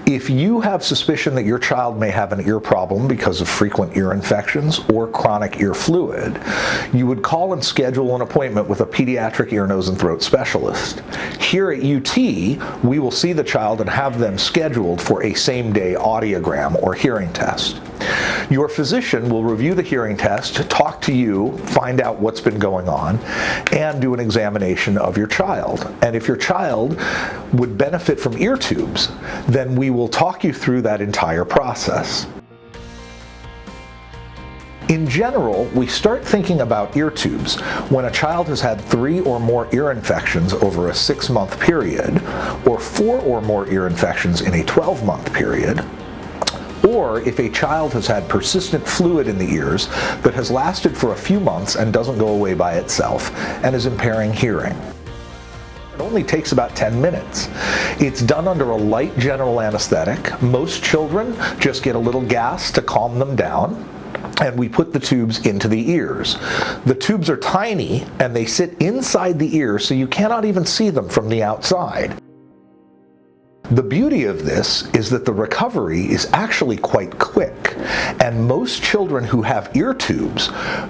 If you have suspicion that your child may have an ear problem because of frequent ear infections or chronic ear fluid, you would call and schedule an appointment with a pediatric ear, nose, and throat specialist. Here at UT, we will see the child and have them scheduled for a same-day audiogram or hearing test. Your physician will review the hearing test, talk to you, find out what's been going on, and do an examination of your child. And if your child would benefit from ear tubes, then we will talk you through that entire process. In general, we start thinking about ear tubes when a child has had 3 or more ear infections over a 6-month period, or 4 or more ear infections in a 12-month period, or if a child has had persistent fluid in the ears that has lasted for a few months and doesn't go away by itself and is impairing hearing. It only takes about 10 minutes. It's done under a light general anesthetic. Most children just get a little gas to calm them down, and we put the tubes into the ears. The tubes are tiny and they sit inside the ear, so you cannot even see them from the outside. The beauty of this is that the recovery is actually quite quick, and most children who have ear tubes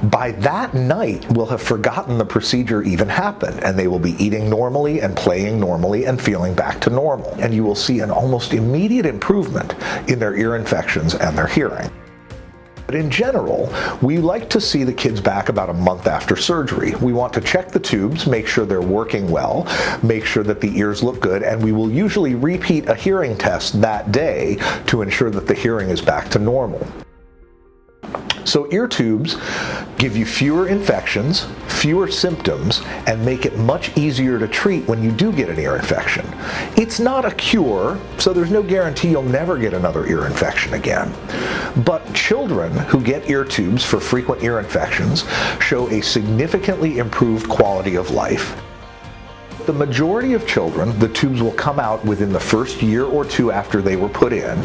by that night will have forgotten the procedure even happened, and they will be eating normally and playing normally and feeling back to normal. And you will see an almost immediate improvement in their ear infections and their hearing. But in general, we like to see the kids back about a month after surgery. We want to check the tubes, make sure they're working well, make sure that the ears look good, and we will usually repeat a hearing test that day to ensure that the hearing is back to normal. So ear tubes give you fewer infections, fewer symptoms, and make it much easier to treat when you do get an ear infection. It's not a cure, so there's no guarantee you'll never get another ear infection again. But children who get ear tubes for frequent ear infections show a significantly improved quality of life. The majority of children, the tubes will come out within the first year or 2 after they were put in,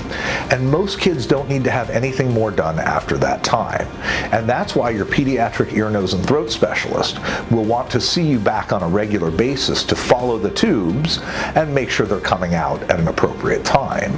and most kids don't need to have anything more done after that time. And that's why your pediatric ear, nose, and throat specialist will want to see you back on a regular basis to follow the tubes and make sure they're coming out at an appropriate time.